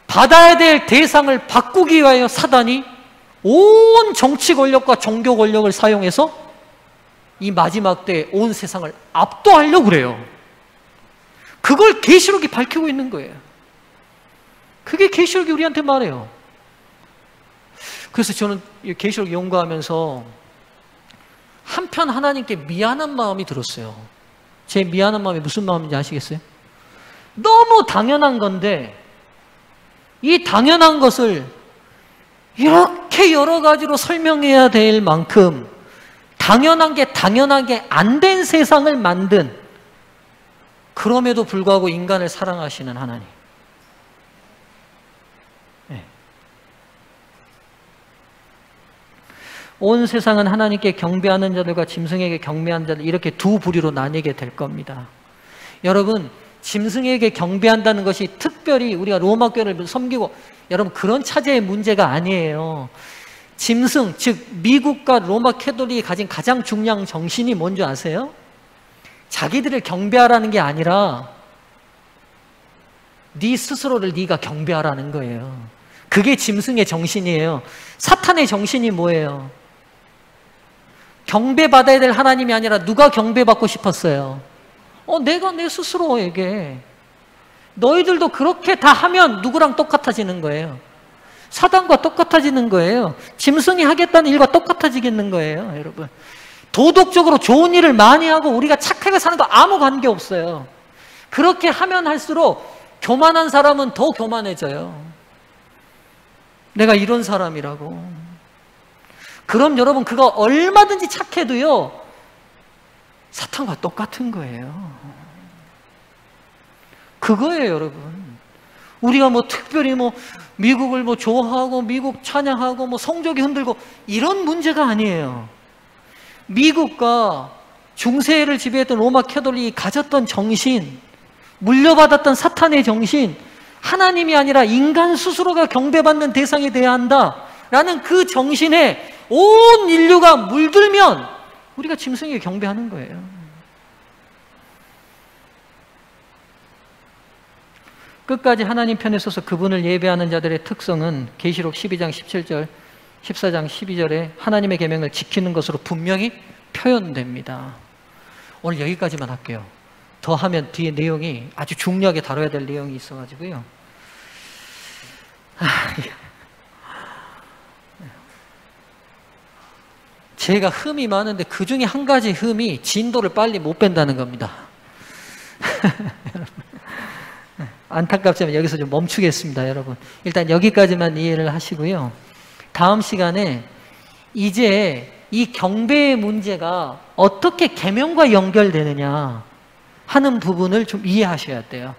받아야 될 대상을 바꾸기 위하여 사단이 온 정치 권력과 종교 권력을 사용해서 이 마지막 때 온 세상을 압도하려고 그래요. 그걸 계시록이 밝히고 있는 거예요. 그게 계시록이 우리한테 말해요. 그래서 저는 계시록 연구하면서 한편 하나님께 미안한 마음이 들었어요. 제 미안한 마음이 무슨 마음인지 아시겠어요? 너무 당연한 건데 이 당연한 것을 이렇게 여러 가지로 설명해야 될 만큼 당연한 게 당연하게 안 된 세상을 만든, 그럼에도 불구하고 인간을 사랑하시는 하나님. 네. 온 세상은 하나님께 경배하는 자들과 짐승에게 경배하는 자들, 이렇게 두 부류로 나뉘게 될 겁니다. 여러분, 짐승에게 경배한다는 것이 특별히 우리가 로마 교회를 섬기고, 여러분 그런 차제의 문제가 아니에요. 짐승, 즉 미국과 로마 캐톨릭이 가진 가장 중요한 정신이 뭔지 아세요? 자기들을 경배하라는 게 아니라 네 스스로를 네가 경배하라는 거예요. 그게 짐승의 정신이에요. 사탄의 정신이 뭐예요? 경배받아야 될 하나님이 아니라 누가 경배받고 싶었어요? 내가 내 스스로에게. 너희들도 그렇게 다 하면 누구랑 똑같아지는 거예요? 사단과 똑같아지는 거예요. 짐승이 하겠다는 일과 똑같아지겠는 거예요, 여러분. 도덕적으로 좋은 일을 많이 하고 우리가 착하게 사는 거 아무 관계 없어요. 그렇게 하면 할수록 교만한 사람은 더 교만해져요. 내가 이런 사람이라고. 그럼 여러분, 그거 얼마든지 착해도요, 사탄과 똑같은 거예요. 그거예요, 여러분. 우리가 뭐 특별히 뭐 미국을 뭐 좋아하고 미국 찬양하고 뭐 성적이 흔들고 이런 문제가 아니에요. 미국과 중세를 지배했던 로마 캐톨릭이 가졌던 정신, 물려받았던 사탄의 정신, 하나님이 아니라 인간 스스로가 경배받는 대상이 돼야 한다라는 그 정신에 온 인류가 물들면 우리가 짐승에게 경배하는 거예요. 끝까지 하나님 편에 서서 그분을 예배하는 자들의 특성은 계시록 12장 17절, 14장 12절에 하나님의 계명을 지키는 것으로 분명히 표현됩니다. 오늘 여기까지만 할게요. 더 하면 뒤에 내용이 아주 중요하게 다뤄야 될 내용이 있어가지고요. 제가 흠이 많은데 그 중에 한 가지 흠이 진도를 빨리 못 뺀다는 겁니다. 안타깝지만 여기서 좀 멈추겠습니다, 여러분. 일단 여기까지만 이해를 하시고요. 다음 시간에 이제 이 경배의 문제가 어떻게 계명과 연결되느냐 하는 부분을 좀 이해하셔야 돼요.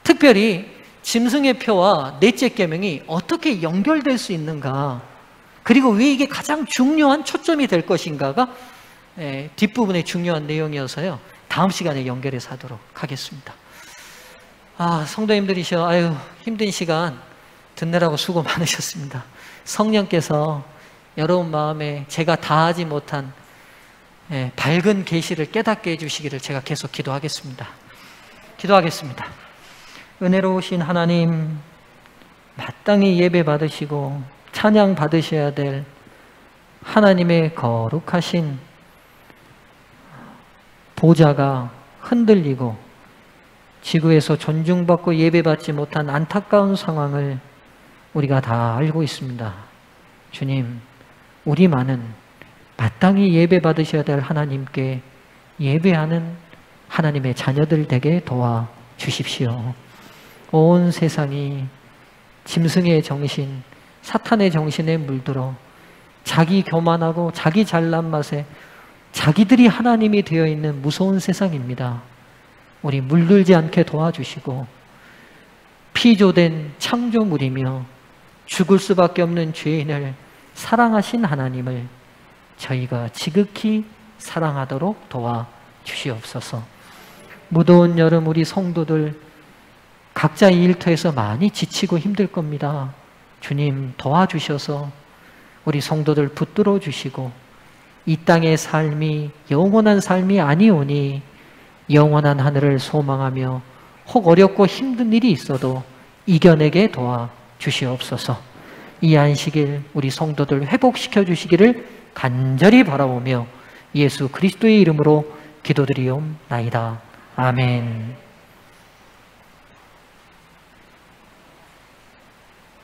특별히 짐승의 표와 넷째 계명이 어떻게 연결될 수 있는가, 그리고 왜 이게 가장 중요한 초점이 될 것인가가 뒷부분의 중요한 내용이어서요. 다음 시간에 연결해서 하도록 하겠습니다. 성도님들이셔, 아유 힘든 시간 듣느라고 수고 많으셨습니다. 성령께서 여러분 마음에 제가 다 하지 못한 밝은 계시를 깨닫게 해주시기를 제가 계속 기도하겠습니다. 기도하겠습니다. 은혜로우신 하나님, 마땅히 예배 받으시고 찬양 받으셔야 될 하나님의 거룩하신 보좌가 흔들리고 지구에서 존중받고 예배받지 못한 안타까운 상황을 우리가 다 알고 있습니다. 주님, 우리만은 마땅히 예배받으셔야 될 하나님께 예배하는 하나님의 자녀들 되게 도와주십시오. 온 세상이 짐승의 정신, 사탄의 정신에 물들어 자기 교만하고 자기 잘난 맛에 자기들이 하나님이 되어 있는 무서운 세상입니다. 우리 물들지 않게 도와주시고 피조된 창조물이며 죽을 수밖에 없는 죄인을 사랑하신 하나님을 저희가 지극히 사랑하도록 도와주시옵소서. 무더운 여름 우리 성도들 각자의 일터에서 많이 지치고 힘들 겁니다. 주님 도와주셔서 우리 성도들 붙들어 주시고 이 땅의 삶이 영원한 삶이 아니오니 영원한 하늘을 소망하며 혹 어렵고 힘든 일이 있어도 이겨내게 도와 주시옵소서. 이 안식일 우리 성도들 회복시켜 주시기를 간절히 바라보며 예수 그리스도의 이름으로 기도드리옵나이다. 아멘.